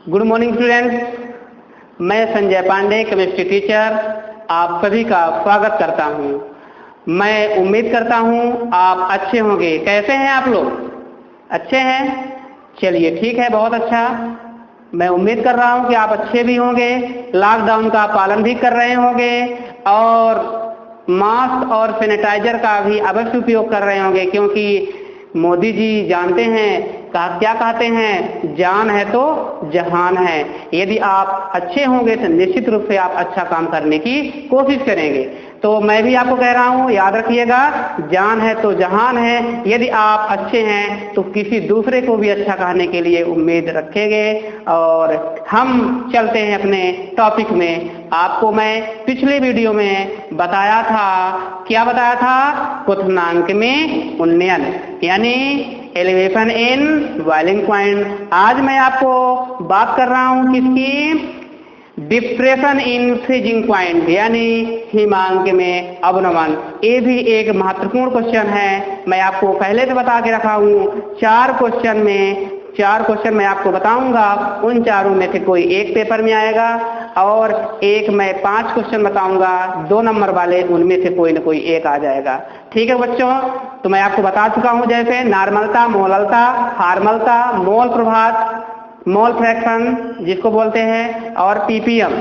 Good morning students, मैं Sanjay Pandey chemistry teacher आप सभी का स्वागत करता हूं। मैं उम्मीद करता हूं आप अच्छे होंगे। कैसे हैं आप लोग? अच्छे हैं? चलिए ठीक है, बहुत अच्छा। मैं उम्मीद कर रहा हूं कि आप अच्छे भी होंगे, लॉकडाउन का पालन भी कर रहे होंगे और मास्क और सैनिटाइजर का भी अवश्य उपयोग कर रहे होंगे, क्योंकि मोदी जी जानते हैं क्या कहते हैं, जान है तो जहान है। यदि आप अच्छे होंगे तो निश्चित रूप से आप अच्छा काम करने की कोशिश करेंगे। तो मैं भी आपको कह रहा हूं, याद रखिएगा, जान है तो जहान है। यदि आप अच्छे हैं तो किसी दूसरे को भी अच्छा कहने के लिए उम्मीद रखेंगे। और हम चलते हैं अपने टॉपिक में। आपको मैं पिछले वीडियो में बताया था, क्या बताया था? क्वथनांक में उन्नयन यानी एलिवेशन इन बॉइलिंग पॉइंट। आज मैं आपको बात कर रहा हूं किसकी? डिप्रेशन इन फ्रीजिंग पॉइंट यानी हिमांक में अवनमन। ये भी एक महत्वपूर्ण क्वेश्चन है। मैं आपको पहले से बता के रखा हूं, चार क्वेश्चन मैं आपको बताऊंगा। उन चारों में से कोई एक पेपर में आएगा और एक मैं 5 क्वेश्चन बताऊंगा, 2 नंबर वाले, उनमें से कोई न कोई एक आ जाएगा। ठीक है बच्चों, तो मैं आपको बता चुका हूं, जैसे नॉर्मलता, मोललता, हार्मलता, मोल प्रभात, मोल फ्रैक्शन जिसको बोलते हैं, और पीपीएम।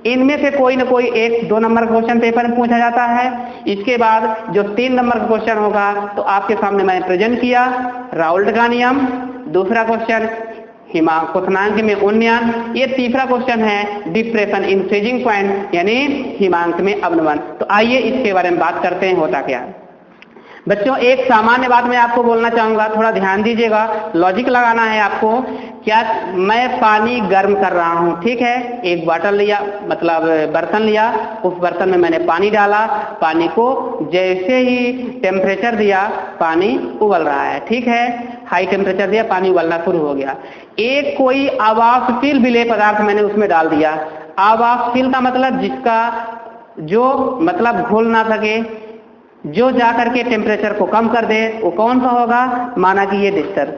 इनमें से कोई न कोई एक 2 नंबर का क्वेश्चन पेपर में पूछा जाता है। इसके बाद जो 3 नंबर का क्वेश्चन होगा तो आपके सामने मैंने प्रेजेंट किया, राउल्ट का नियम। दूसरा क्वेश्चन क्वथनांक में उन्नयन। ये तीसरा क्वेश्चन है डिप्रेशन इन फ्रीजिंग पॉइंट यानी हिमांक में अवनमन। तो आइए इसके बारे में बात करते हैं, होता क्या है। बच्चों, एक सामान्य बात मैं आपको बोलना चाहूंगा, थोड़ा ध्यान दीजिएगा, लॉजिक लगाना है आपको। क्या मैं पानी गर्म कर रहा हूं, ठीक है। एक बॉटल लिया, मतलब बर्तन लिया, उस बर्तन में मैंने पानी डाला। पानी को जैसे ही टेम्परेचर दिया, पानी उबल रहा है, ठीक है। हाई टेम्परेचर दिया, पानी उबलना शुरू हो गया। एक कोई आवासशील विलेय पदार्थ मैंने उसमें डाल दिया। आवासशील का मतलब जिसका जो मतलब घुल ना सके, जो जाकर के टेम्परेचर को कम कर दे, वो कौन सा होगा? माना कि ये डिस्टर।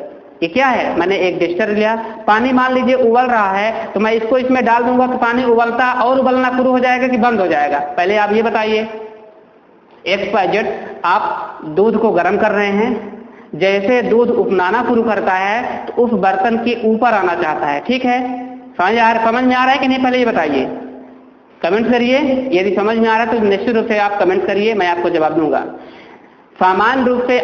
ये क्या है? मैंने एक डिस्टर लिया, पानी मान लीजिए उबल रहा है, तो मैं इसको इसमें डाल दूंगा तो पानी उबलता और उबलना शुरू हो जाएगा कि बंद हो जाएगा? पहले आप ये बताइए। XYZ, आप दूध को गर्म कर रहे हैं, जैसे दूध उपनाना शुरू करता है तो उस बर्तन के ऊपर आना चाहता है, ठीक है। समझ में आ रहा है कि नहीं? पहले ये बताइए, कमेंट करिए। यदि समझ में आ रहा है तो निश्चित रूप से आप कमेंट करिए, मैं आपको जवाब दूंगा। सामान्य रूप से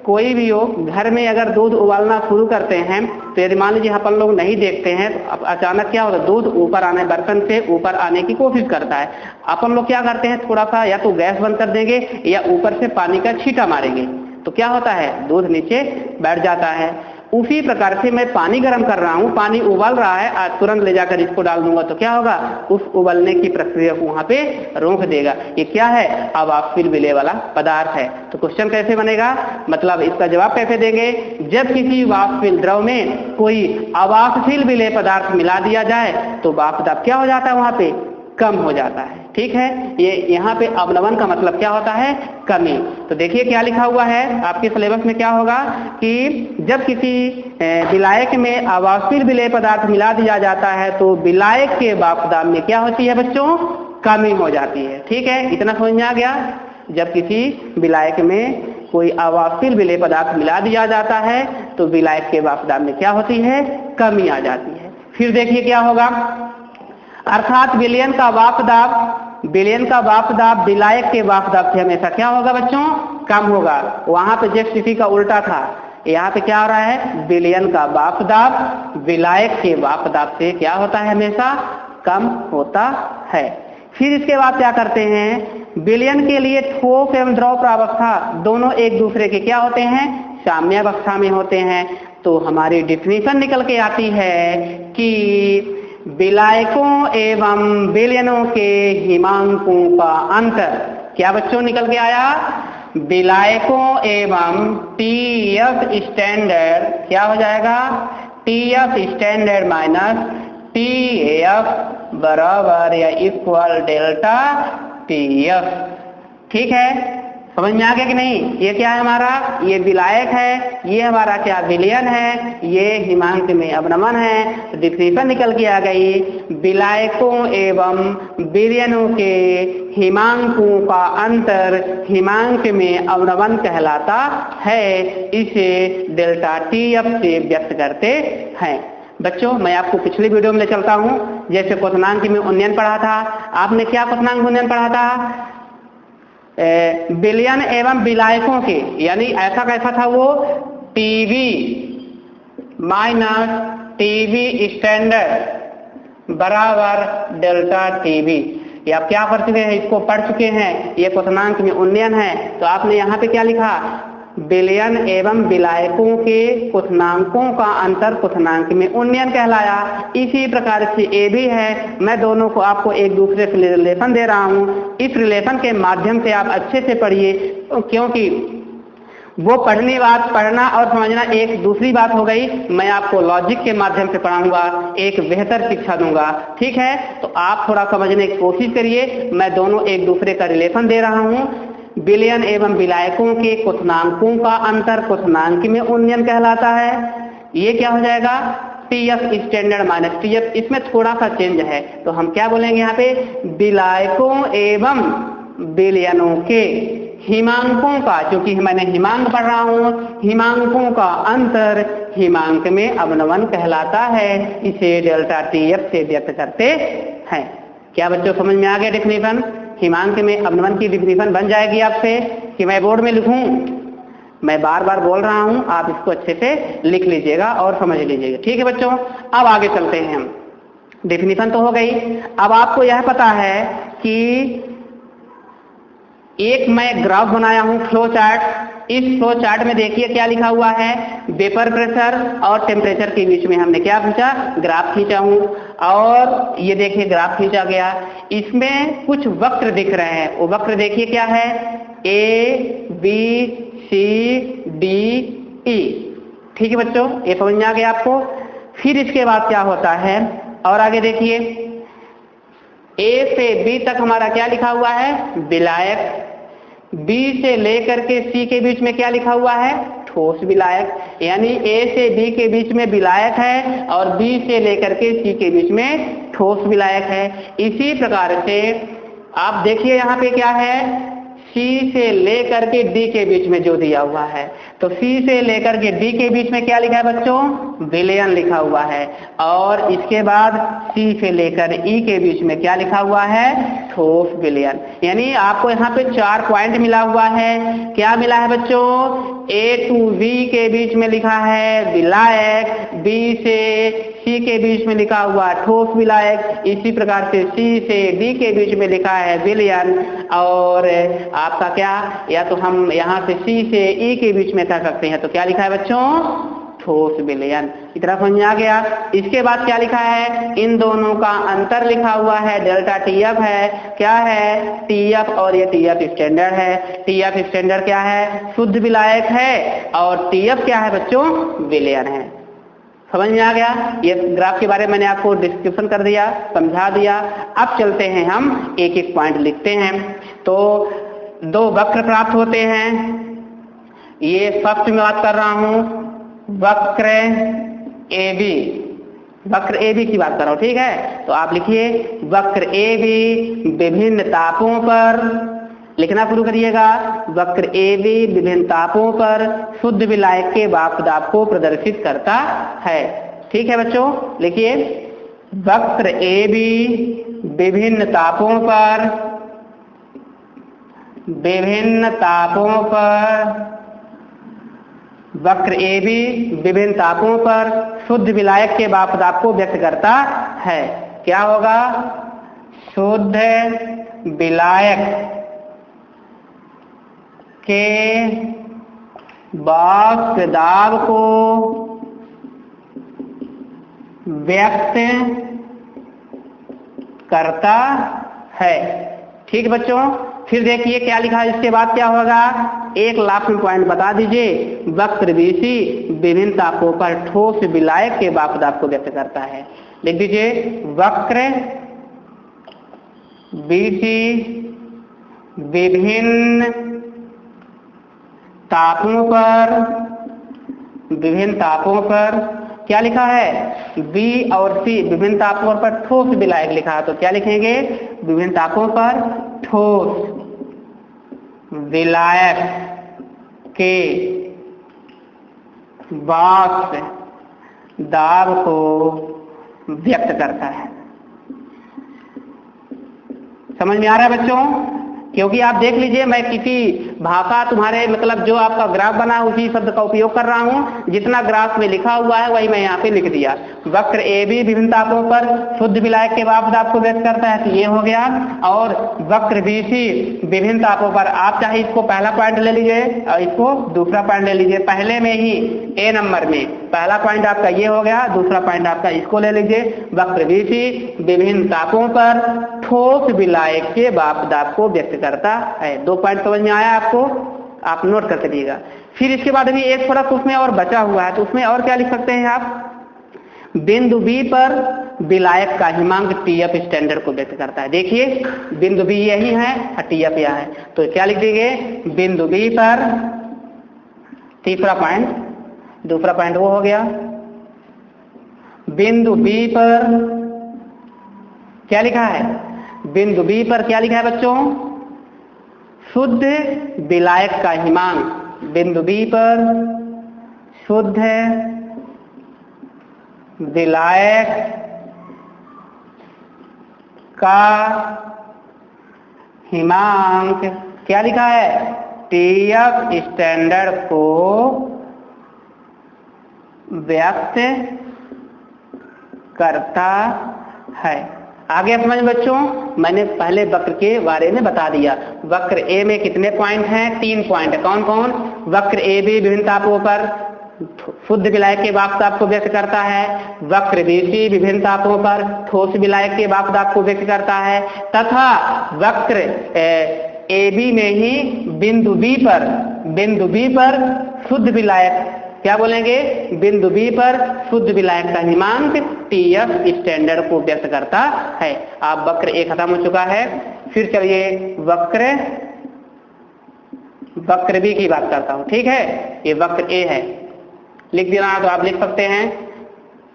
कोई भी हो, घर में अगर दूध उबालना शुरू करते हैं तो यदि मान लीजिए अपन लोग नहीं देखते हैं तो अचानक क्या होता है, दूध ऊपर आने, बर्तन से ऊपर आने की कोशिश करता है। अपन लोग क्या करते हैं, थोड़ा सा या तो गैस बंद कर देंगे या ऊपर से पानी का छींटा मारेंगे, तो क्या होता है, दूध नीचे बैठ जाता है। उसी प्रकार से मैं पानी गर्म कर रहा हूं, पानी उबल रहा है, तुरंत ले जाकर इसको डाल दूंगा तो क्या होगा, उस उबलने की प्रक्रिया को वहां पे रोक देगा। ये क्या है? अवाष्पशील विलेय वाला पदार्थ है। तो क्वेश्चन कैसे बनेगा, मतलब इसका जवाब कैसे देंगे? जब किसी वाष्पशील द्रव में कोई अवाष्पशील विलेय पदार्थ मिला दिया जाए तो वाष्प दाब क्या हो जाता है, वहां पे कम हो जाता है, ठीक है। ये यहाँ पे अवनमन का मतलब क्या होता है? कमी। तो देखिए क्या लिखा हुआ है आपके सिलेबस में, क्या होगा कि जब किसी विलायक में अवाष्पशील विलेय पदार्थ मिला दिया जाता है तो विलायक के वाष्प दाब में क्या होती है बच्चों? कमी हो जाती है, ठीक है। इतना समझ में आ गया? जब किसी विलायक में कोई अवाष्पशील विलेय पदार्थ मिला दिया जाता है तो विलायक के वाष्प दाब में क्या होती है? कमी आ जाती है। फिर देखिए क्या होगा, अर्थात विलयन का वाष्प दाब विलायक के वाष्प दाब से हमेशा क्या होगा बच्चों? कम होगा। वहां पे जस्ट इसी का उल्टा था, यहाँ पे क्या हो रहा है, विलयन का वाष्प दाब विलायक के वाष्प दाब से क्या होता है, हमेशा कम होता है। फिर इसके बाद क्या करते हैं, विलयन के लिए ठोस एवं द्रव प्रावस्था दोनों एक दूसरे के क्या होते हैं, साम्यावस्था में होते हैं। तो हमारी डिफिनीशन निकल के आती है कि विलायकों एवं विलयनों के हिमांकों का अंतर, क्या बच्चों निकल के आया, विलायकों एवं TF स्टैंडर्ड क्या हो जाएगा, TF स्टैंडर्ड माइनस TF बराबर या इक्वल डेल्टा TF, ठीक है। समझ में आ गया कि नहीं? ये क्या है हमारा? ये विलायक है, ये हमारा क्या विलयन है, ये हिमांक में अवनमन है। तो डिफिनेशन निकल के आ गई, विलायकों एवं विलयनों के हिमांकों का अंतर हिमांक में अवनमन कहलाता है। इसे डेल्टा टीएफ से व्यक्त करते हैं। बच्चों, मैं आपको पिछली वीडियो में ले चलता हूं। जैसे क्वथनांक में उन्नयन पढ़ा था, आपने क्या क्वथनांक उन्नयन पढ़ा था? विलयन एवं विलायकों के, यानी ऐसा कैसा था वो? टीवी माइनस टीवी स्टैंडर्ड बराबर डेल्टा टीवी। ये आप क्या कर चुके हैं? इसको पढ़ चुके हैं। ये क्वथनांक में उन्नयन है। तो आपने यहाँ पे क्या लिखा? विलयन एवं विलायकों के क्वथनांकों का अंतर क्वथनांक में उन्नयन कहलाया। इसी प्रकार से ये भी है। मैं दोनों को आपको एक दूसरे से रिलेशन दे रहा हूँ। इस रिलेशन के माध्यम से आप अच्छे से पढ़िए, क्योंकि वो पढ़ना और समझना एक दूसरी बात हो गई। मैं आपको लॉजिक के माध्यम से पढ़ाऊंगा, एक बेहतर शिक्षा दूंगा। ठीक है? तो आप थोड़ा समझने की कोशिश करिए। मैं दोनों एक दूसरे का रिलेशन दे रहा हूँ। विलयन एवं विलायकों के क्वथनांकों का अंतर क्वथनांक में उन्नयन कहलाता है। ये क्या हो जाएगा? TF standard minus TF. इसमें थोड़ा सा चेंज है, तो हम क्या बोलेंगे यहाँ पे? विलायकों एवं विलयनों के हिमांकों का, क्योंकि मैंने हिमांक पढ़ रहा हूँ, हिमांकों का अंतर हिमांक में अवनमन कहलाता है। इसे डेल्टा टीएफ से व्यक्त करते हैं। क्या बच्चों समझ में आ गया डिफिनीशन? हिमांक में अवनमन की डिफिनीशन बन जाएगी आपसे कि मैं बोर्ड में लिखूं? मैं बार बार बोल रहा हूं, आप इसको अच्छे से लिख लीजिएगा और समझ लीजिएगा। ठीक है बच्चों, अब आगे चलते हैं हम। डिफिनीशन तो हो गई। अब आपको यह पता है कि एक मैं ग्राफ बनाया हूं, फ्लो चार्ट। इस फ्लो चार्ट में देखिए क्या लिखा हुआ है? वेपर प्रेशर और टेम्परेचर के बीच में हमने क्या खींचा? ग्राफ खींचा हूं। और ये देखिए ग्राफ खींचा गया। इसमें कुछ वक्र दिख रहे हैं। वो वक्र देखिए क्या है? A B C D E. ठीक है बच्चों, ये समझ में आ गया आपको? फिर इसके बाद क्या होता है? और आगे देखिए, ए से बी तक हमारा क्या लिखा हुआ है? विलायक। बी से लेकर के सी के बीच में क्या लिखा हुआ है? ठोस विलायक। यानी ए से बी के बीच में विलायक है और बी से लेकर के सी के बीच में ठोस विलायक है। इसी प्रकार से आप देखिए यहाँ पे क्या है? सी से लेकर के डी के बीच में जो दिया हुआ है, तो सी से लेकर के डी के बीच में क्या लिखा है बच्चों? विलयन लिखा हुआ है। और इसके बाद सी से लेकर ई के बीच में क्या लिखा हुआ है? ठोस विलयन। यानी आपको यहाँ पे 4 पॉइंट मिला हुआ है। क्या मिला है बच्चों? ए टू बी के बीच में लिखा है विलायक, बी से सी के बीच में लिखा हुआ ठोस विलायक, इसी प्रकार से सी से डी के बीच में लिखा है विलयन। और आपका क्या, या तो हम यहाँ से सी से ई के बीच में कर सकते हैं, तो क्या लिखा है बच्चों? ठोस विलयन। इतना समझ में आ गया? इसके बाद क्या लिखा है? इन दोनों का अंतर लिखा हुआ है, डेल्टा टीएफ है। क्या है? टीएफ, और ये टीएफ स्टैंडर्ड है। टीएफ स्टैंडर्ड क्या है? शुद्ध विलायक है। और टीएफ क्या है बच्चों? विलयन है। समझ में आ गया? ये ग्राफ के बारे में मैंने आपको डिस्क्रिप्शन कर दिया, समझा दिया। अब चलते हैं हम एक एक पॉइंट लिखते हैं। तो 2 वक्र प्राप्त होते हैं। ये फर्स्ट में बात कर रहा हूं, वक्र ए बी। वक्र ए बी की बात कर रहा हूं। ठीक है? तो आप लिखिए वक्र ए बी विभिन्न तापों पर, लिखना शुरू करिएगा। वक्र ए बी विभिन्न तापों पर शुद्ध विलायक के वाष्प दाब को प्रदर्शित करता है। ठीक है बच्चों, लिखिए वक्र ए बी विभिन्न तापों पर, विभिन्न तापों पर, वक्र ए बी विभिन्न तापों पर शुद्ध विलायक के वाष्प दाब को व्यक्त करता है। क्या होगा? शुद्ध विलायक के वाष्प दाब को व्यक्त करता है। ठीक है बच्चों, फिर देखिए क्या लिखा है। इसके बाद क्या होगा? एक लास्ट में पॉइंट बता दीजिए। वक्र बीसी विभिन्न तापों पर ठोस विलायक के वाष्प दाब को व्यक्त करता है। लिख दीजिए वक्र बीसी विभिन्न तापों पर, विभिन्न तापों पर क्या लिखा है, बी और सी विभिन्न तापों पर ठोस विलायक लिखा है, तो क्या लिखेंगे, विभिन्न तापों पर ठोस विलायक के वाष्प दाब को व्यक्त करता है। समझ में आ रहा है बच्चों? क्योंकि आप देख लीजिए, मैं किसी भाषा तुम्हारे मतलब जो आपका ग्राफ बना है उसी शब्द का उपयोग कर रहा हूं, जितना ग्राफ में लिखा हुआ है वही मैं यहाँ पे लिख दिया। वक्र ए बी विभिन्न तापों पर शुद्ध विलायक के वाष्प दाब को व्यक्त करता है, तो ये हो गया। और वक्र बी सी विभिन्न तापों पर, आप चाहे इसको पहला पॉइंट ले लीजिए और इसको दूसरा पॉइंट ले लीजिए, पहले में ही ए नंबर में पहला पॉइंट आपका ये हो गया, दूसरा पॉइंट आपका इसको ले लीजिए। वक्र बी सी विभिन्न तापों पर ठोस विलायक के वाष्प दाब को व्यक्त करता है। 2 पॉइंट समझ में आया आपको? आप नोट करके दिएगा। फिर इसके बाद भी एक थोड़ा उसमें और बचा हुआ है, तो उसमें और क्या लिख सकते हैं आप, बिंदु बी पर विलायक का हिमांक टीएफ स्टैंडर्ड को व्यक्त करता है। देखिए बिंदु बी यही है, टीएफ यह है, तो क्या लिख देंगे, बिंदु बी पर, तीसरा पॉइंट, दूसरा पॉइंट वो हो गया, बिंदु बी पर क्या लिखा है, बिंदु बी पर क्या लिखा है बच्चों, शुद्ध विलायक का हिमांक, बिंदु बी पर शुद्ध विलायक का हिमांक क्या लिखा है, टीएफ स्टैंडर्ड को व्यक्त करता है। आगे समझ बच्चों, मैंने पहले वक्र के बारे में बता दिया। वक्र ए में कितने पॉइंट हैं, 3 पॉइंट है। कौन कौन, वक्र ए बी विभिन्न तापों पर शुद्ध विलायक के वाष्प दाब को व्यक्त करता है, वक्र बी सी विभिन्न तापों पर ठोस विलायक के वाष्प दाब को व्यक्त करता है, तथा वक्र ए बी में ही बिंदु बी पर शुद्ध विलायक, क्या बोलेंगे, बिंदु बी पर शुद्ध विलायक का हिमांक टीएफ स्टैंडर्ड को व्यक्त करता है। आप वक्र ए खत्म हो चुका है। फिर चलिए वक्र बी की बात करता हूं, ठीक है। ये वक्र ए है, लिख देना तो आप लिख सकते हैं,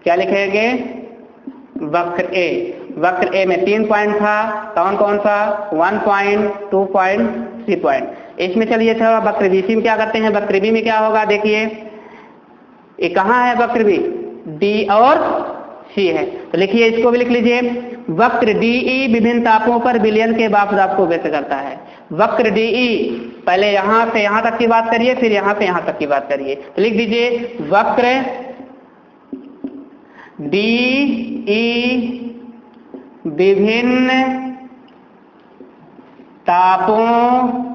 क्या लिखेंगे, वक्र ए में 3 पॉइंट था, कौन कौन सा, 1 पॉइंट, 2 पॉइंट, 3 पॉइंट। इसमें चलिए थोड़ा वक्र बी सी में क्या करते हैं, वक्र बी में क्या होगा, देखिए ये कहाँ है वक्र बी, डी और सी है, तो लिखिए इसको भी लिख लीजिए। वक्र डीई विभिन्न तापों पर विलयन के वाष्प दाब को व्यक्त करता है। वक्र डीई, पहले यहां से यहां तक की बात करिए, फिर यहां से यहां तक की बात करिए, तो लिख दीजिए वक्र डीई विभिन्न तापों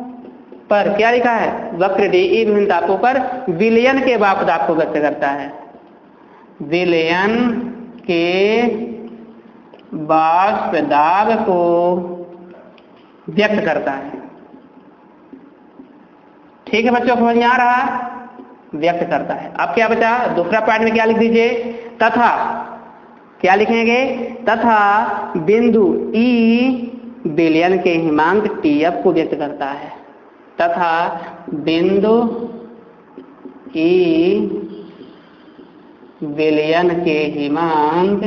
पर क्या लिखा है, वक्र डीई विभिन्न तापों पर विलयन के वाष्प दाब को व्यक्त करता है, विलयन के वाष्प दाब को व्यक्त करता है। ठीक है बच्चों, समझ में आ रहा, व्यक्त करता है। अब क्या बचा, दूसरा पॉइंट में क्या लिख दीजिए, तथा, क्या लिखेंगे, तथा बिंदु ई विलयन के हिमांक टीएफ को व्यक्त करता है, तथा बिंदु ई विलयन के हिमांक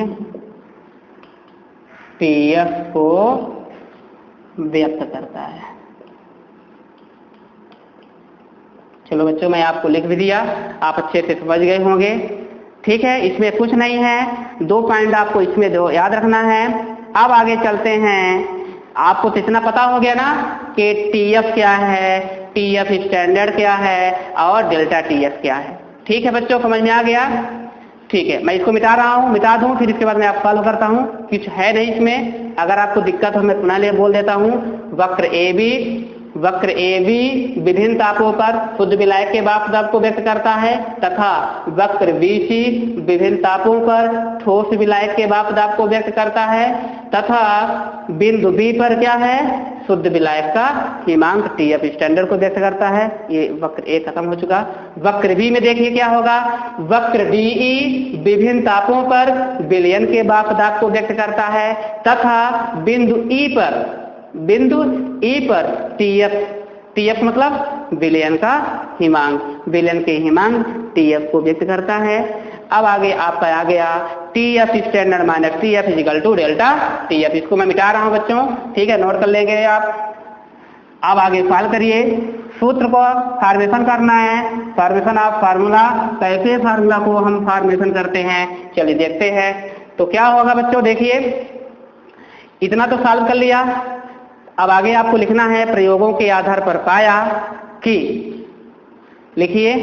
टीएफ को व्यक्त करता है। चलो बच्चों, मैं आपको लिख भी दिया, आप अच्छे से समझ गए होंगे, ठीक है। इसमें कुछ नहीं है, 2 पॉइंट आपको इसमें याद रखना है। अब आगे चलते हैं। आपको तो इतना पता हो गया ना कि टीएफ क्या है, टीएफ स्टैंडर्ड क्या है और डेल्टा टीएफ क्या है। ठीक है बच्चों, समझ में आ गया, ठीक है। मैं इसको मिटा रहा हूँ, मिटा दूं, फिर इसके बाद मैं आपको सॉल्व करता हूँ। कुछ है नहीं इसमें, अगर आपको दिक्कत हो मैं पुनः बोल देता हूँ। वक्र ए बी विभिन्न तापों पर शुद्ध विलायक के वाष्प दाब को व्यक्त करता है, तथा वक्र बी सी विभिन्न तापों पर ठोस विलायक के वाष्प दाब को व्यक्त करता है, तथा बिंदु बी पर क्या है, शुद्ध विलायक का हिमांक टीएफ स्टैंडर्ड को व्यक्त करता है। ये वक्र ए खत्म हो चुका। वक्र बी में देखिए क्या होगा, वक्र डीई विभिन्न तापों पर विलयन के वाष्प दाब को व्यक्त करता है, तथा बिंदु ई पर टीएफ TF मतलब विलयन का हिमांक, विलयन के हिमांक TF को व्यक्त करता है। अब आगे आपका आ गया TF standard minus TF equal to delta TF। इसको मैं मिटा रहा हूं बच्चों, ठीक है, नोट कर लेंगे आप। अब आगे सॉल्व करिए, सूत्र को फॉर्मेशन करना है। फॉर्मेशन ऑफ फार्मूला, कैसे फार्मूला को हम फॉर्मेशन करते हैं चलिए देखते हैं। तो क्या होगा बच्चों, देखिए इतना तो सॉल्व कर लिया। अब आगे आपको लिखना है प्रयोगों के आधार पर पाया कि, लिखिए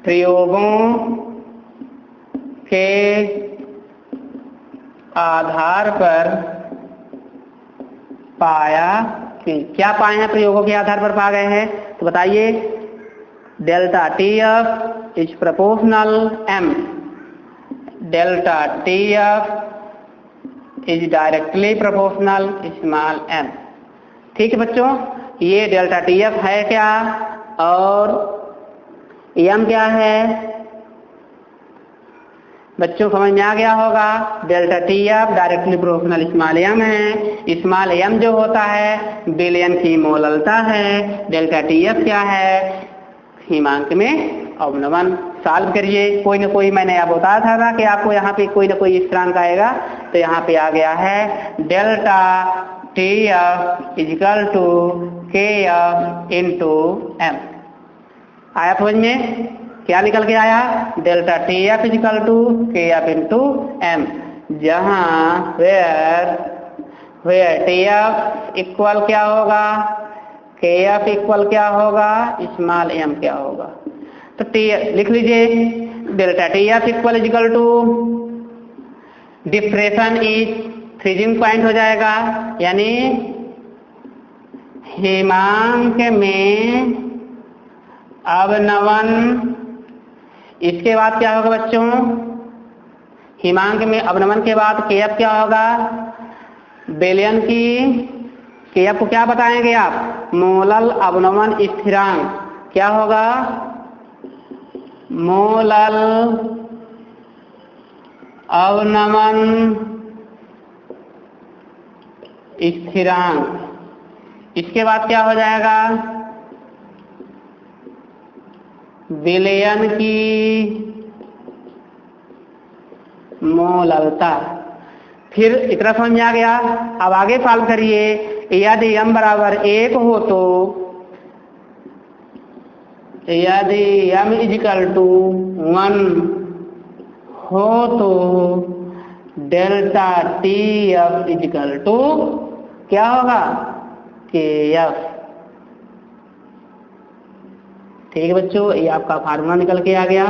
प्रयोगों के आधार पर पाया कि, क्या पाए हैं, प्रयोगों के आधार पर पा गए हैं, तो बताइए delta TF is proportional M, delta TF is directly proportional small m। ठीक है बच्चों, ये डेल्टा TF है क्या और M क्या है, बच्चों समझ में आ गया होगा। Delta TF directly proportional small m है, स्मॉल m जो होता है विलयन की मोललता है, डेल्टा TF क्या है, हिमांक में अवनमन। सॉल्व करिए, कोई ना कोई, मैंने आप बताया था ना कि आपको यहाँ पे कोई ना कोई स्थिरांक आएगा, तो यहाँ पे आ गया है delta TF equal to KF into M। आया समझ में, क्या निकल के आया, delta TF equal to KF into M, जहाँ वेयर TF इक्वल क्या होगा, KF इक्वल क्या होगा, स्मॉल m क्या होगा। तो लिख लीजिए delta TF equal equal to, depression is freezing point हो जाएगा, यानी हिमांक में अवनमन। इसके बाद क्या होगा बच्चों, हिमांक में अवनमन के बाद KF क्या होगा, विलयन की, KF को क्या बताएंगे आप, मोलल अवनमन स्थिरांक क्या होगा, मोलल अवनमन स्थिरांक। इसके बाद क्या हो जाएगा, विलयन की मोललता। फिर इतना समझ में आ गया। अब आगे सॉल्व करिए, यदि m बराबर 1 हो तो, यदि m इजिकल टू 1 हो तो डेल्टा TF इजिकल टू क्या होगा, KF। ठीक है बच्चों, ये आपका फार्मूला निकल के आ गया,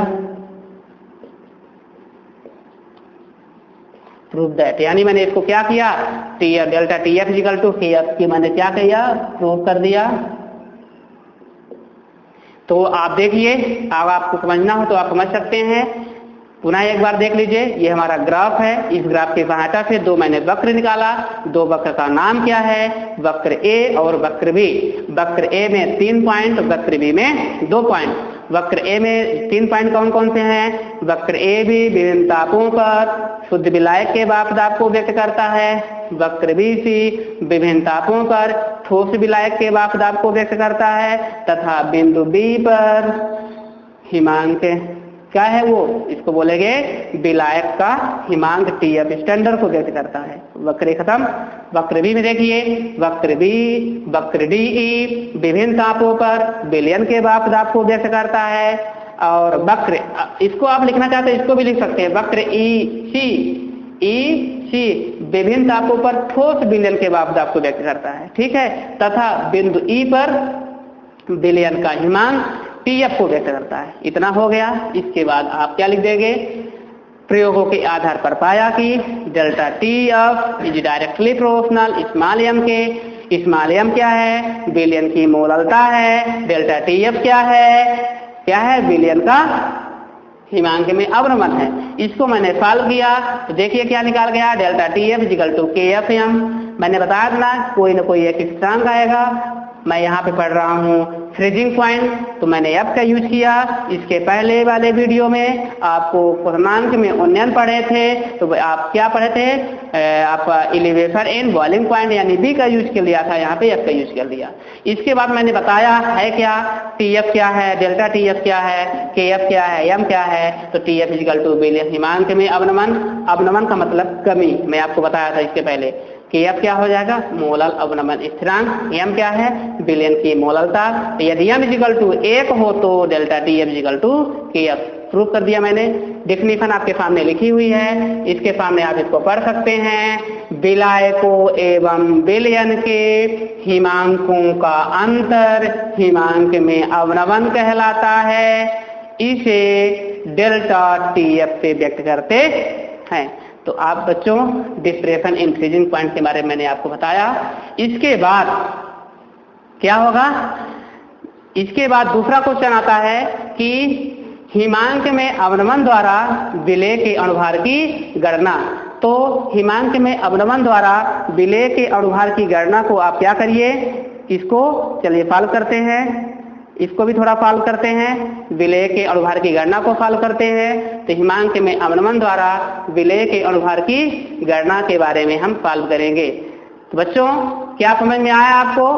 प्रूव दैट। यानी मैंने इसको क्या किया, delta TF equal to KF की मैंने क्या किया, प्रूव कर दिया। तो आप देखिए, अब आपको समझना हो तो आप समझ सकते हैं। पुनः एक बार देख लीजिए, ये हमारा ग्राफ है, इस ग्राफ की सहायता से दो मैंने वक्र निकाला। दो वक्र का नाम क्या है, वक्र A और वक्र B। वक्र A में 3 पॉइंट, वक्र B में 2 पॉइंट। वक्र A में 3 पॉइंट कौन कौन से हैं, वक्र A भी विभिन्न तापों पर शुद्ध विलायक के मापदाब को व्यक्त करता है, वक्र BC विभिन्न तापों पर ठोस विलायक के मापदाब को व्यक्त करता है, तथा बिंदु B पर हिमांक क्या है वो, इसको बोलेंगे विलायक का हिमांक TF स्टैंडर्ड को व्यक्त करता है। वक्र खत्म। वक्र B में देखिए, वक्र B, वक्र DE विभिन्न तापों पर विलयन के मापदाब को व्यक्त करता है। और वक्र, इसको आप लिखना चाहते हैं इसको भी लिख सकते हैं, वक्र EC विभिन्न तापों पर ठोस विलयन के मापदाब को व्यक्त करता है, ठीक है, तथा बिंदु E पर विलयन का हिमांक TF को व्यक्त करता है। इतना हो गया। इसके बाद आप क्या लिख देंगे, प्रयोगों के आधार पर पाया कि delta TF is directly proportional small m के। स्मॉल m क्या है, विलयन की मोललता है। डेल्टा TF क्या है, विलयन का हिमांक में अवनमन है। इसको मैंने सॉल्व किया तो देखिए क्या निकाल गया, delta TF equal to KFM। मैंने बताया था कोई ना कोई एक स्थिरांक आएगा, मैं यहाँ पे पढ़ रहा हूँ फ्रीजिंग पॉइंट, तो मैंने एफ का यूज किया। इसके पहले वाले वीडियो में आपको पूर्णांक में उन्नयन पढ़े थे, तो आप क्या पढ़े थे, आप एलिवेशन इन बॉइलिंग पॉइंट यानी बी का यूज कर लिया था, यहाँ पे एफ का यूज कर दिया। इसके बाद मैंने बताया है क्या, टी एफ क्या है, डेल्टा टी एफ क्या है, के एफ क्या है, एम क्या है। तो टी एफ इजिकल टू विलयन हिमांक में अवनमन, अवनमन का मतलब कमी, मैं आपको बताया था इसके पहले। के एफ क्या हो जाएगा, मोलल अवनमन स्थिरांक। एम क्या है, विलयन की मोललता। यदि एम इजिकल टू 1 हो तो delta T F equal to K F. Proof कर दिया मैंने। डेफिनेशन आपके सामने लिखी हुई है, इसके सामने आप इसको पढ़ सकते हैं। विलायकों एवं विलयन के हिमांकों का अंतर हिमांक में अवनमन कहलाता है। इसे डेल्टा टी एफ से व्यक्त करते हैं। तो आप बच्चों डिस्प्रेशन इन फ्रीजिंग पॉइंट के बारे में मैंने आपको बताया। इसके बाद क्या होगा, इसके बाद दूसरा क्वेश्चन आता है कि हिमांक में अवनमन द्वारा विलय के अणुभार की गणना। तो हिमांक में अवनमन द्वारा विलय के अणुभार की गणना को आप क्या करिए, इसको चलिए सॉल्व करते हैं, इसको भी थोड़ा सॉल्व करते हैं। विलय के अणुभार की गणना को सॉल्व करते हैं। तो हिमांक में अवनमन द्वारा विलय के अणुभार की गणना के बारे में हम सॉल्व करेंगे। तो बच्चों क्या समझ में आया आपको,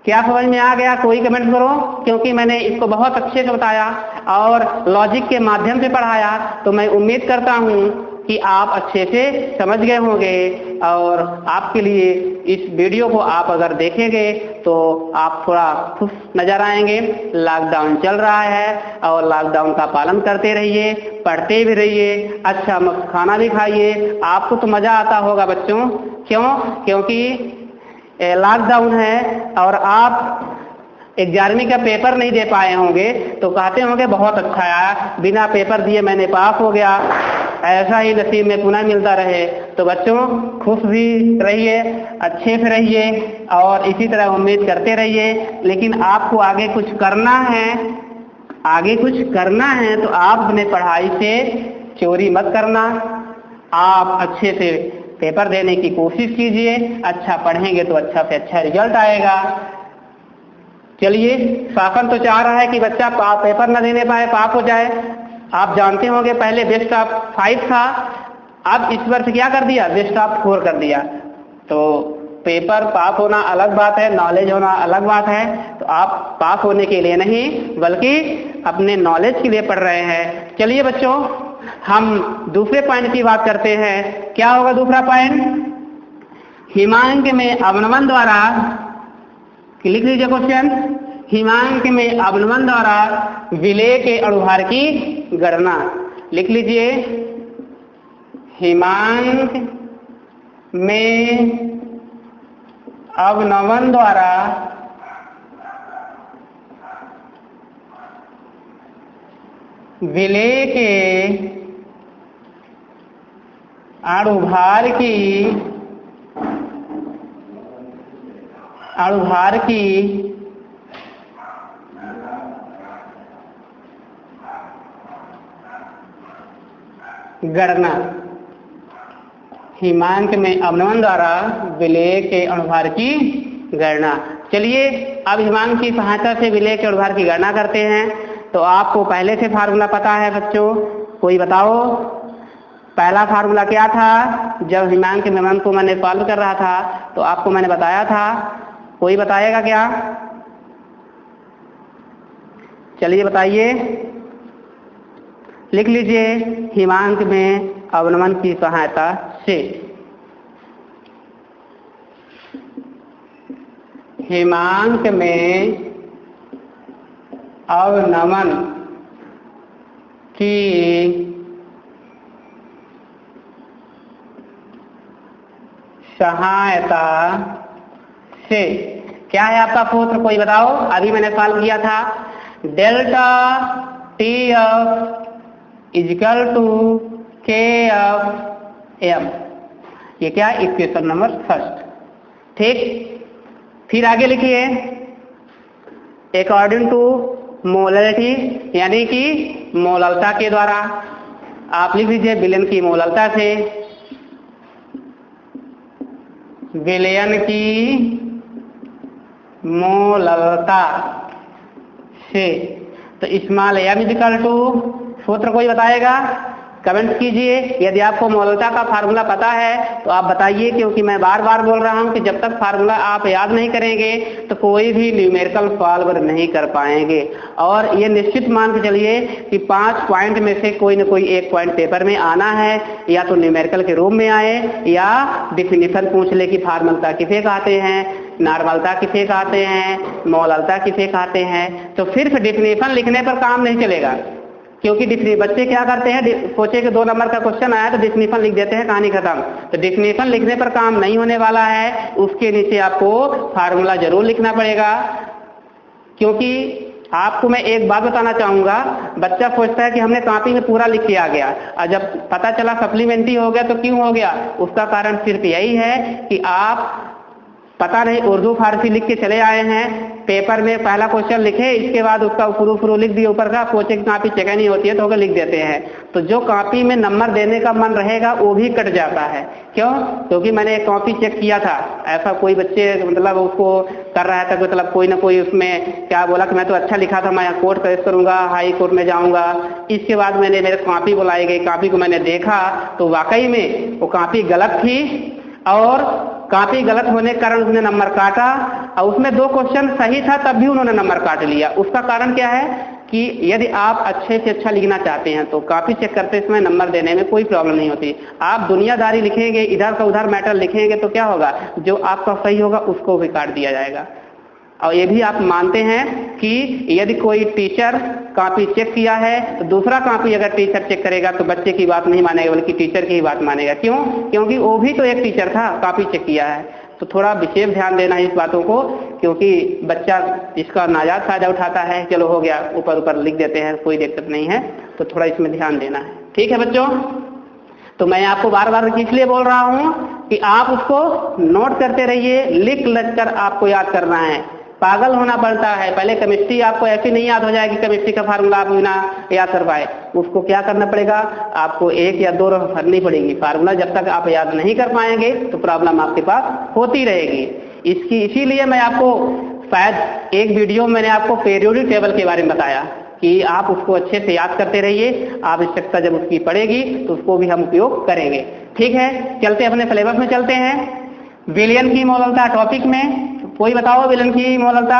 क्या समझ में आ गया, कोई कमेंट करो, क्योंकि मैंने इसको बहुत अच्छे से बताया और लॉजिक के माध्यम से पढ़ाया। तो मैं उम्मीद करता हूँ कि आप अच्छे से समझ गए होंगे और आपके लिए इस वीडियो को आप अगर देखेंगे तो आप थोड़ा खुश नजर आएंगे। लॉकडाउन चल रहा है और लॉकडाउन का पालन करते रहिए, पढ़ते भी रहिए, अच्छा खाना भी खाइए। आपको तो मजा आता होगा बच्चों, क्यों, क्योंकि लॉकडाउन है और आप 11वीं का पेपर नहीं दे पाए होंगे तो कहते होंगे बहुत अच्छा आया, बिना पेपर दिए मैंने पास हो गया, ऐसा ही नसीब में पुनः मिलता रहे। तो बच्चों खुश भी रहिए, अच्छे से रहिए और इसी तरह उम्मीद करते रहिए। लेकिन आपको आगे कुछ करना है, आगे कुछ करना है तो आप अपने पढ़ाई से चोरी मत करना। आप अच्छे से पेपर देने की कोशिश कीजिए, अच्छा पढ़ेंगे तो अच्छा से अच्छा रिजल्ट आएगा। चलिए, शासन तो चाह रहा है कि बच्चा पेपर न देने पाए, पास हो जाए। आप जानते होंगे पहले बेस्ट ऑफ 5 था, अब इस वर्ष क्या कर दिया, बेस्ट ऑफ 4 कर दिया। तो पेपर पास होना अलग बात है, नॉलेज होना अलग बात है। तो आप पास होने के लिए नहीं बल्कि अपने नॉलेज के लिए पढ़ रहे हैं। चलिए बच्चों हम दूसरे पॉइंट की बात करते हैं। क्या होगा दूसरा पॉइंट, हिमांक में अवनमन द्वारा, लिख लीजिए क्वेश्चन, हिमांक में अवनमन द्वारा विलय के अणुभार की गणना। लिख लीजिए, हिमांक में अवनमन द्वारा विलय के अणुभार की गणना। हिमांक में अवनमन द्वारा विलय के अणुभार की गणना। चलिए अब हिमांक की सहायता से विलय के अणुभार की गणना करते हैं। तो आपको पहले से फार्मूला पता है बच्चों, कोई बताओ पहला फार्मूला क्या था। जब हिमांक में अवनमन को मैंने सॉल्व कर रहा था तो आपको मैंने बताया था, कोई बताएगा क्या, चलिए बताइए, लिख लीजिए, हिमांक में अवनमन की सहायता से, हिमांक में अवनमन की सहायता से। क्या है आपका सूत्र, कोई बताओ, अभी मैंने सॉल्व किया था, delta T F equal to K F M. ये क्या, इक्वेशन नंबर फर्स्ट, ठीक। फिर आगे लिखिए, अकॉर्डिंग टू मोलरिटी यानी कि मोललता के द्वारा। आप लिख लीजिए विलयन की मोललता से, विलयन की मोललता से। तो स्मॉल m इक्वल टू, सूत्र कोई बताएगा? कमेंट कीजिए। यदि आपको मोललता का फार्मूला पता है तो आप बताइए, क्योंकि मैं बार बार बोल रहा हूं कि जब तक फार्मूला आप याद नहीं करेंगे तो कोई भी न्यूमेरिकल सॉल्व नहीं कर पाएंगे। और ये निश्चित मान के चलिए कि 5 पॉइंट में से कोई ना कोई एक पॉइंट पेपर में आना है, या तो न्यूमेरिकल के रूप में आए या डिफिनीशन पूछ ले कि फार्मूला किसे कहते हैं, नॉर्मलता किसे कहते हैं, मोललता किसे कहते हैं। तो सिर्फ डिफिनीशन लिखने पर काम नहीं चलेगा, क्योंकि बच्चे क्या करते हैं, सोचे कि 2 नंबर का क्वेश्चन आया तो डिफिनीशन लिख देते हैं, कहानी खत्म। तो डिफिनीशन लिखने पर काम नहीं होने वाला है, उसके नीचे आपको फार्मूला जरूर लिखना पड़ेगा। क्योंकि आपको मैं एक बात बताना चाहूंगा, बच्चा सोचता है कि हमने कॉपी में पूरा लिख के आ गया, और जब पता चला सप्लीमेंट्री हो गया तो क्यों हो गया? उसका कारण सिर्फ यही है कि आप पता नहीं उर्दू फारसी लिख के चले आए हैं, पेपर में पहला क्वेश्चन लिखे, इसके बाद उसका फुरू लिख दिए ऊपर का, सोचे कि कॉपी चेक नहीं होती है तो लिख देते हैं। तो जो कॉपी में नंबर देने का मन रहेगा वो भी कट जाता है। क्यों? क्योंकि मैंने एक कॉपी चेक किया था, ऐसा कोई बच्चे मतलब उसको कर रहा था, मतलब कोई ना कोई उसमें क्या बोला कि मैं तो अच्छा लिखा था, मैं कोर्ट पेश करूंगा, हाई कोर्ट में जाऊंगा। इसके बाद मैंने मेरे कॉपी बुलाई गई, कॉपी को मैंने देखा तो वाकई में वो कॉपी गलत थी, और कॉपी गलत होने के कारण उसने नंबर काटा, और उसमें 2 क्वेश्चन सही था तब भी उन्होंने नंबर काट लिया। उसका कारण क्या है कि यदि आप अच्छे से अच्छा लिखना चाहते हैं तो कॉपी चेक करते समय नंबर देने में कोई प्रॉब्लम नहीं होती। आप दुनियादारी लिखेंगे, इधर का उधर मैटर लिखेंगे तो क्या होगा, जो आपका सही होगा उसको भी काट दिया जाएगा। और ये भी आप मानते हैं कि यदि कोई टीचर कॉपी चेक किया है तो दूसरा कॉपी अगर टीचर चेक करेगा तो बच्चे की बात नहीं मानेगा, बल्कि टीचर की ही बात मानेगा। क्यों? क्योंकि वो भी तो एक टीचर था, कॉपी चेक किया है। तो थोड़ा विशेष ध्यान देना है इस बातों को, क्योंकि बच्चा इसका नाजायज फायदा उठाता है। चलो हो गया, ऊपर ऊपर लिख देते हैं, कोई दिक्कत नहीं है, तो थोड़ा इसमें ध्यान देना है। ठीक है बच्चों? तो मैं आपको बार बार इसलिए बोल रहा हूं कि आप उसको नोट करते रहिए, लिख लग कर आपको याद करना है। पागल होना पड़ता है, पहले केमिस्ट्री आपको ऐसी नहीं याद हो जाएगी, केमिस्ट्री का फार्मूला आप बिना याद कर पाए। उसको क्या करना पड़ेगा, आपको 1 या 2 भरनी पड़ेगी फार्मूला। जब तक आप याद नहीं कर पाएंगे तो प्रॉब्लम आपके पास होती रहेगी। इसीलिए मैं आपको शायद एक वीडियो मैंने आपको पीरियोडिक टेबल के बारे में बताया कि आप उसको अच्छे से याद करते रहिए। आवश्यकता जब उसकी पड़ेगी तो उसको भी हम उपयोग करेंगे। ठीक है, चलते अपने सिलेबस में चलते हैं। विलयन की मोललता टॉपिक में कोई बताओ, विलयन की मोललता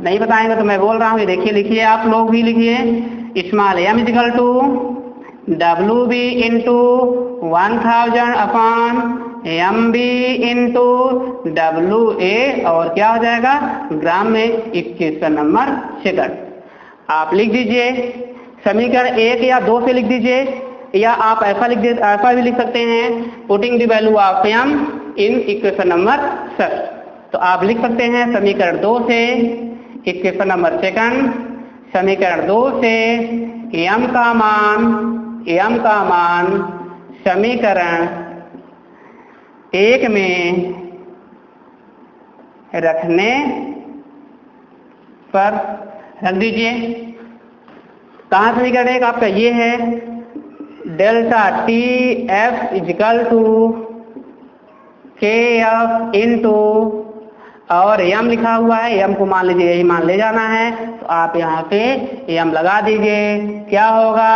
नहीं बताएंगे तो मैं बोल रहा हूँ, ये देखिए लिखिए, आप लोग भी लिखिए। Small m equal to WB into 1000 upon MB into WA, और क्या हो जाएगा ग्राम में 21 नंबर सेकंड। आप लिख दीजिए समीकरण 1 या 2 से लिख दीजिए, या आप ऐसा भी लिख सकते हैं, putting the value of m in equation number 6। तो आप लिख सकते हैं समीकरण 2 से इक्वेशन नंबर सेकंड, समीकरण 2 से m का मान समीकरण 1 में रखने पर रख दीजिए। कहाँ समीकरण 1 आपका ये है, delta TF equal to KF into, और m लिखा हुआ है, m को मान लीजिए यही मान ले जाना है, तो आप यहाँ पे m लगा दीजिए। क्या होगा,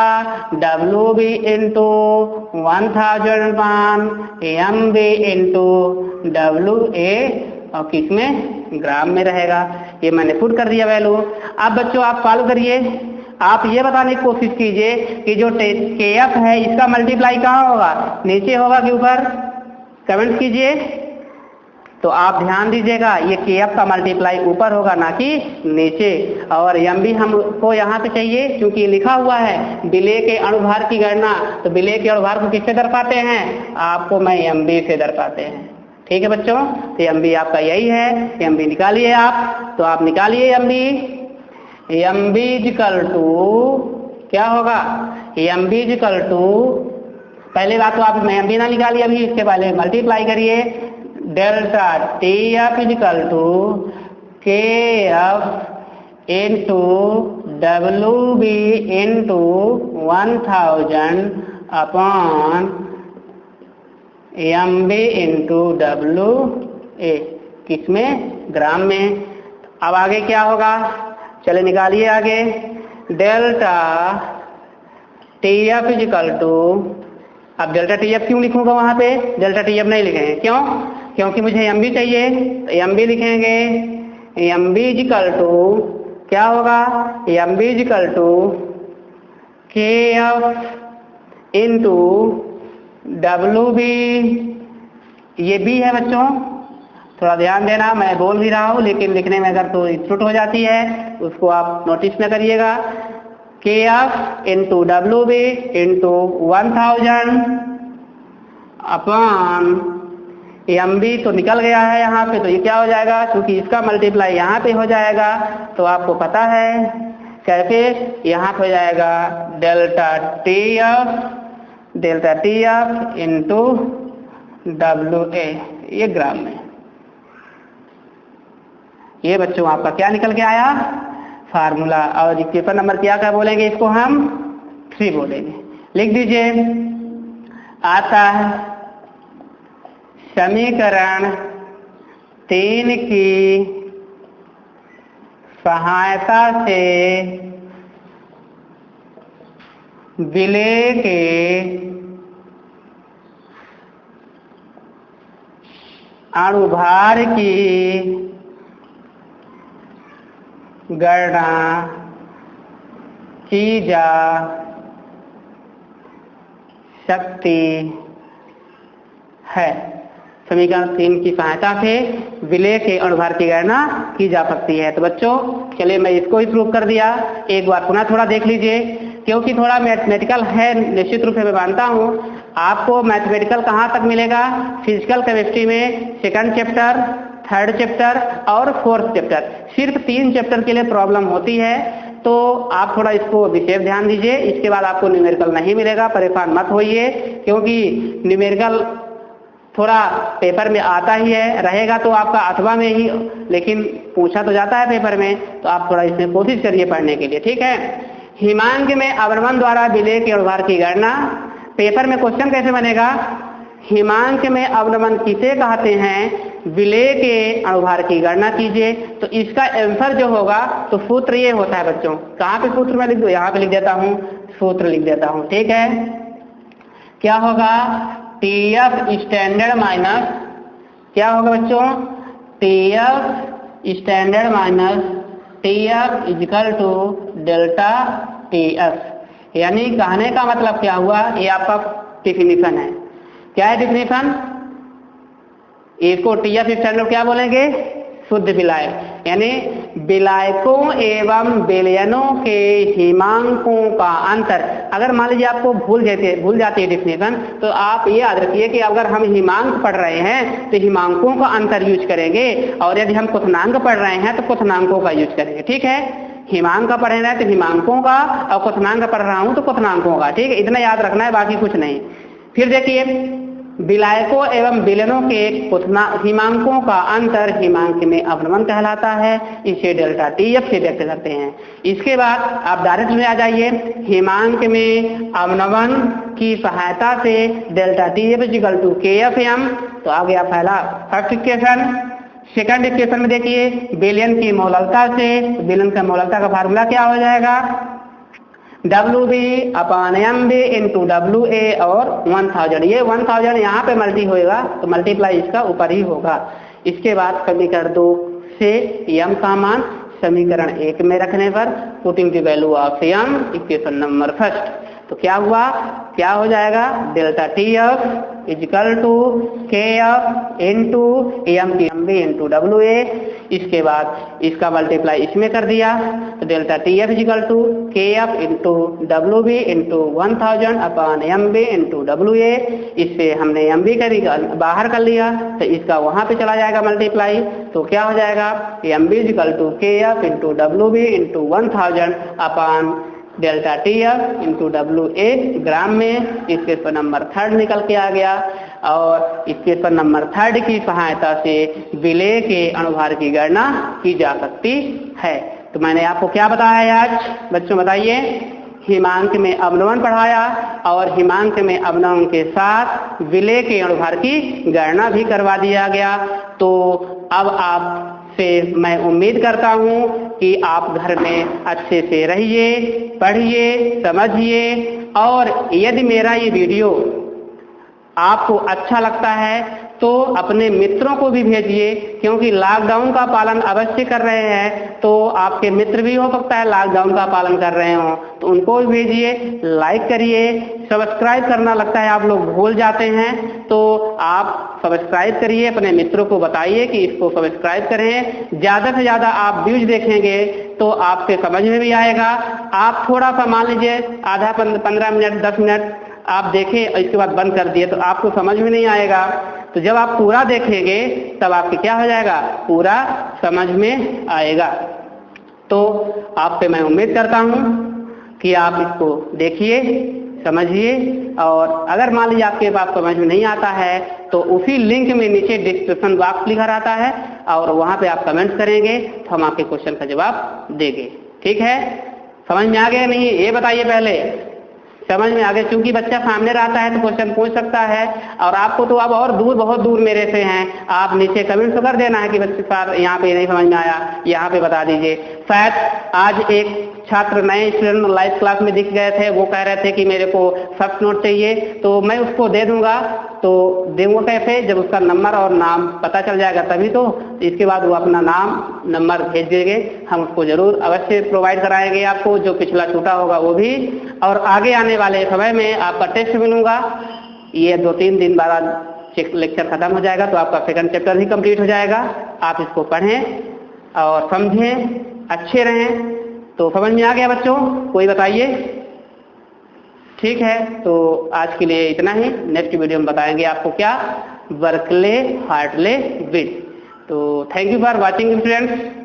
WB इंटू 1000 पान MB इंटू WA, और किसमें ग्राम में रहेगा। ये मैंने पुट कर दिया वैल्यू। अब बच्चों आप सॉल्व करिए। आप ये बताने की कोशिश कीजिए कि जो KF है इसका मल्टीप्लाई कहाँ होगा, नीचे होगा कि ऊपर? कमेंट कीजिए। तो आप ध्यान दीजिएगा, ये KF का मल्टीप्लाई ऊपर होगा ना कि नीचे। और m भी हमको यहाँ पे चाहिए, क्योंकि लिखा हुआ है विलेय के अणुभार की गणना, तो विलेय के अणुभार को किससे दर्शाते हैं, आपको मैं MB से दर्शाते हैं। ठीक है बच्चों, तो MB आपका यही है, MB निकालिए आप। तो आप निकालिए MB इक्वल टू क्या होगा, MB इक्वल टू, पहले बात तो आप MB ना निकालिए अभी, इसके पहले मल्टीप्लाई करिए। Delta TF equal to KF into WB into 1000 upon MB into WA, किसमें, ग्राम में। अब आगे क्या होगा, चले निकालिए आगे। Delta T F equal to, अब डेल्टा टी एफ क्यों लिखूंगा वहां पे, डेल्टा टी एफ नहीं लिखेंगे, क्यों, क्योंकि मुझे एम बी चाहिए, तो एम बी लिखेंगे। एम बी इजिकल टू क्या होगा, M B equal to K F into W B, ये बी है बच्चों, थोड़ा ध्यान देना, मैं बोल भी रहा हूँ लेकिन लिखने में अगर तो त्रुटि हो जाती है उसको आप नोटिस न करिएगा। K F into W B into 1000 upon M B तो निकल गया है यहाँ पे, तो ये क्या हो जाएगा, क्योंकि इसका मल्टीप्लाई यहाँ पे हो जाएगा, तो आपको पता है कैसे, यहाँ पे हो जाएगा delta T F into W ए, ये ग्राम में। ये बच्चों आपका क्या निकल के आया, फार्मूला। और पेपर नंबर क्या बोलेंगे, इसको हम 3 बोलेंगे। लिख दीजिए, आता है समीकरण 3 की सहायता से विलेय के अणुभार की गणना की जा सकती है। समीकरण 3 की सहायता से विलेय के अणुभार की गणना की जा सकती है। तो बच्चों चलिए मैं इसको ही प्रूव कर दिया, एक बार पुनः थोड़ा देख लीजिए, क्योंकि थोड़ा मैथमेटिकल है, निश्चित रूप से मैं मानता हूँ। आपको मैथमेटिकल कहाँ तक मिलेगा, फिजिकल केमिस्ट्री में 2nd चैप्टर, 3rd चैप्टर और 4th चैप्टर, सिर्फ 3 चैप्टर के लिए प्रॉब्लम होती है, तो आप थोड़ा इसको विशेष ध्यान दीजिए। इसके बाद आपको न्यूमेरिकल नहीं मिलेगा, परेशान मत होइए, क्योंकि न्यूमेरिकल थोड़ा पेपर में आता ही है, रहेगा तो आपका अथवा में ही, लेकिन पूछा तो जाता है पेपर में, तो आप थोड़ा इसमें कोशिश करिए पढ़ने के लिए, ठीक है। हिमांक में अवनमन द्वारा विलेय के अणुभार की गणना, पेपर में क्वेश्चन कैसे बनेगा, हिमांक में अवनमन किसे कहते हैं, विलेय के अणुभार की गणना कीजिए। तो इसका आंसर जो होगा तो सूत्र ये होता है बच्चों, कहाँ पे सूत्र में लिख दो, यहाँ पे लिख देता हूँ, सूत्र लिख देता हूँ, ठीक है। क्या होगा, टी एफ स्टैंडर्ड माइनस, क्या होगा बच्चों, T F standard minus T F equal to delta T F. यानी कहने का मतलब क्या हुआ, ये आपका डिफिनीशन है। क्या है डिफिनीशन, इसको टी एफ स्टैंडर्ड क्या बोलेंगे, शुद्ध विलाय, यानी विलायकों एवं विलयनों के हिमांकों का अंतर। अगर मान लीजिए आपको भूल जाती है डिफिनीशन, तो आप ये याद रखिए कि अगर हम हिमांक पढ़ रहे हैं तो हिमांकों का अंतर यूज करेंगे, और यदि हम क्वथनांक पढ़ रहे हैं तो क्वथनांकों का यूज करेंगे, ठीक है। हिमांक का पढ़ रहे हैं तो हिमांकों का, और क्वथनांक पढ़ रहा हूं तो क्वथनांकों का, ठीक है, इतना याद रखना है, बाकी कुछ नहीं। फिर देखिए, विलायकों एवं विलयनों के हिमांकों का अंतर हिमांक में अवनमन कहलाता है, इसे डेल्टा टी एफ से व्यक्त करते हैं। इसके बाद आप डायरेक्ट में आ जाइए, हिमांक में अवनमन की सहायता से delta T F equal to K F M, तो आ गया पहला फर्स्ट इक्वेशन। 2nd इक्वेशन में देखिए, विलयन की मोललता से, विलयन का मोललता का फार्मूला क्या हो जाएगा, W B upon M B into W A और 1000, ये 1000 यहाँ पे मल्टी होएगा तो मल्टीप्लाई इसका ऊपर ही होगा। इसके बाद समीकरण 2 से एम का मान समीकरण 1 में रखने पर putting the value of M equation number 1, तो क्या हुआ, क्या हो जाएगा, delta T F equal to K F into M T M B into W A. इसके बाद इसका मल्टीप्लाई इसमें कर दिया, तो delta T F equal to K F into W B into 1000 upon M B into W A. इससे हमने M B बाहर कर लिया, तो इसका वहां पे चला जाएगा मल्टीप्लाई, तो क्या हो जाएगा, M B equal to K F into W B into 1000 upon delta T F into W A gram में। इक्वेशन नंबर 3 निकल के आ गया, और इक्वेशन नंबर 3 की सहायता से विलेय के अणुभार की गणना की जा सकती है। तो मैंने आपको क्या बताया आज बच्चों, बताइए, हिमांक में अवनमन पढ़ाया, और हिमांक में अवनमन के साथ विलेय के अणुभार की गणना भी करवा दिया गया। तो अब आप फिर मैं उम्मीद करता हूँ कि आप घर में अच्छे से रहिए, पढ़िए, समझिए और यदि मेरा ये वीडियो आपको अच्छा लगता है तो अपने मित्रों को भी भेजिए, क्योंकि लॉकडाउन का पालन अवश्य कर रहे हैं तो आपके मित्र भी हो सकता है लॉकडाउन का पालन कर रहे हो, तो उनको भी भेजिए। लाइक करिए, सब्सक्राइब करना लगता है आप लोग भूल जाते हैं, तो आप सब्सक्राइब करिए, अपने मित्रों को बताइए कि इसको सब्सक्राइब करें। ज़्यादा से ज़्यादा आप व्यूज देखेंगे तो आपके समझ में भी आएगा। आप थोड़ा सा मान लीजिए आधा 15 मिनट 10 मिनट आप देखें और इसके बाद बंद कर दिए तो आपको समझ में नहीं आएगा। तो जब आप पूरा देखेंगे तब आपके क्या हो जाएगा, पूरा समझ में आएगा। तो आपसे मैं उम्मीद करता हूँ कि आप इसको देखिए, समझिए और अगर मान लीजिए आपके पास समझ में नहीं आता है तो उसी लिंक में नीचे डिस्क्रिप्शन बॉक्स लिखा रहता है और वहाँ पे आप कमेंट करेंगे तो हम आपके क्वेश्चन का जवाब देंगे। ठीक है, समझ में आ गया नहीं ये बताइए पहले? समझ में आ गया, क्योंकि बच्चा सामने रहता है तो क्वेश्चन पूछ सकता है और आपको तो अब और दूर बहुत दूर मेरे से हैं, आप नीचे कमेंट तो कर देना है कि बच्चे सर यहाँ पे नहीं समझ में आया, यहाँ पे बता दीजिए। शायद आज एक छात्र नए स्टूडेंट लाइव क्लास में दिख गए थे, वो कह रहे थे कि मेरे को फर्स्ट नोट चाहिए, तो मैं उसको दे दूंगा। तो दूंगा कैसे, जब उसका नंबर और नाम पता चल जाएगा तभी तो इसके बाद वो अपना नाम नंबर भेज देंगे, हम उसको जरूर अवश्य प्रोवाइड कराएंगे आपको, जो पिछला छूटा होगा वो भी। और आगे आने वाले समय में आपका टेस्ट भी लूंगा, ये 2-3 दिन बाद लेक्चर खत्म हो जाएगा तो आपका सेकंड चैप्टर भी कंप्लीट हो जाएगा। आप इसको पढ़ें और समझें, अच्छे रहें। तो समझ में आ गया बच्चों, कोई बताइए? ठीक है, तो आज के लिए इतना ही। नेक्स्ट वीडियो में बताएंगे आपको क्या, बर्कले हार्टले विट। तो thank you for watching students.